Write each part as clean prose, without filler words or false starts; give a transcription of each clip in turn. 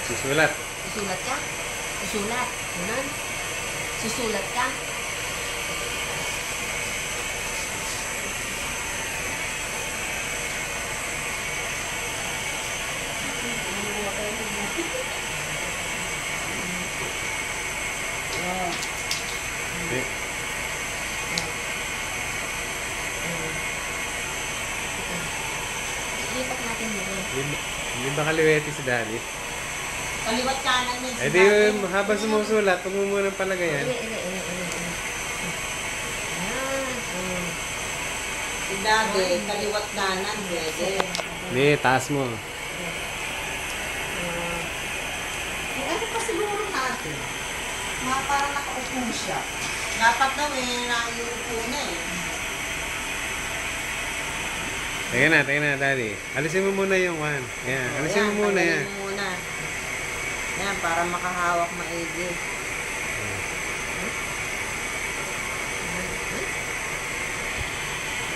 Susulat. Susulat ka? Susulat. Ganun. Susulat ka? Okay. Lipat natin yun. Hindi ba kaliwete si Daddy? Kaliwat kanan niya si Eh di, habang sumusulat, huwag mo munang palagayan. Si Daddy, kaliwat kanan, pwede. Hindi, taas mo. Ano pa siguro natin? Parang nakaupo siya. Dapat daw naiupo na Tingnan na, Daddy. Alisin mo muna yung one. Ayan, alisin mo muna yan. Yan, para makahawak maigi.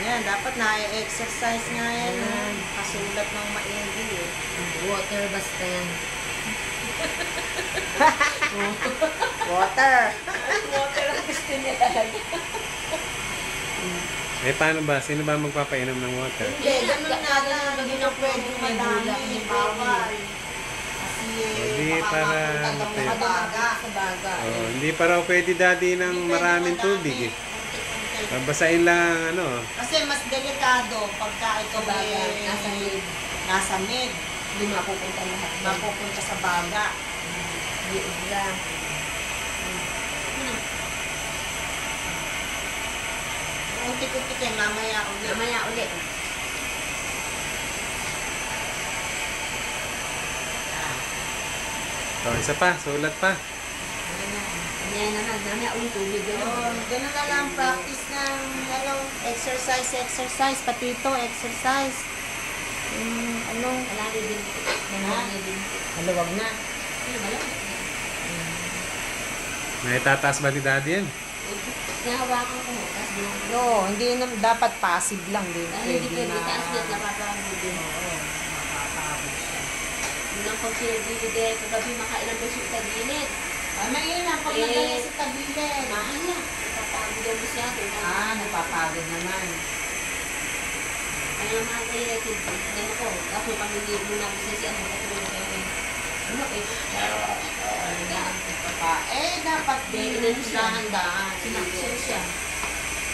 Ayan, dapat na-exercise nga yan. Kasulat ng maigi eh. Water basta yan. Water. Water ang gusto niya talaga. Eh, paano ba? Sino ba magpapainom ng water? Hindi, ganun na lang. Hindi na pwede madami. Bawal. Kasi Hindi baka para mapunta daw sa baga. Sa baga. Oh, hindi para pwede, Daddy, ng maraming tubig eh. Babasahin lang, ano. Kasi mas delikado pagka ito Baga, nasa mid. nasa mid. Hindi mapupunta lahat. Mapupunta sa baga. Hindi ubra. Unti-unti kayo, mamaya ulit. Mamaya ulit. Oh, isa pa, sulat pa. Ayan naman. Mamaya ulit tubig. Ganun na lang, practice ng exercise, pati ito, exercise. Alali din. Alali din. Maluwag na. Ano ba lang? May tataas ba ni Daddy yan? Nahawakan ko. Tapos bilang. No, hindi na, dapat passive lang din. Hindi pwede taas din. Napapagod din. Oo, makakapagod siya. Yun ang pag sinagibigay. Kagabi makailan ba siya tagilid? Mainam, pag nagaya sa tabilin. Mahal na. Napapagod daw mo siya. Napapagod naman. Kaya mahal kayo na tignan ko. Ako pamilya mo na bisa siya. Katulong kayo. Ano kayo? Dapat din dahan-dahan. Sinaksyon siya.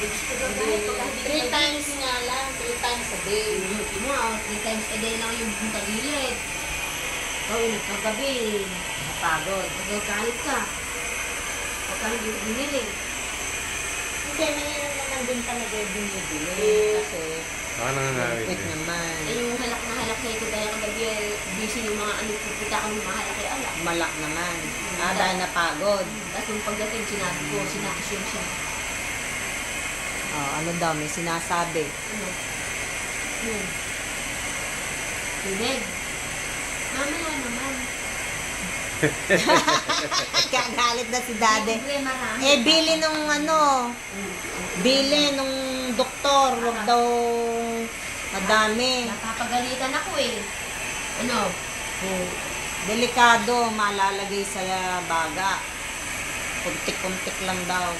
Gusto daw Hindi, kahit 3 times nga lang, 3 times a day. Yung mo, 3 times a day lang yung tagilid. Ikaw, kagabi. Napagod. Magkakalit ka. Huwag ka hindi biniling. Hindi, mayroon naman din talaga yung binibili. Kasi, Baka nangangawin wait eh. naman. Eh, yung halak na halak na ito dahil kagabi busy yung mga ano, pupunta ka ng mga halak ay alak. Malak naman. Dahil napagod. Tapos yung pagdating, sinabi ko, sinaksyon siya. Ano daw, may sinasabi. Ano? Tulig. Mamaya naman. Kagalit na si Daddy. Siyempre, marami. Bili nung bili nung doktor, wag daw madami. Napapagalitan ako eh. Ano? Delikado, malalagay sa baga. Kuntik-kuntik lang daw.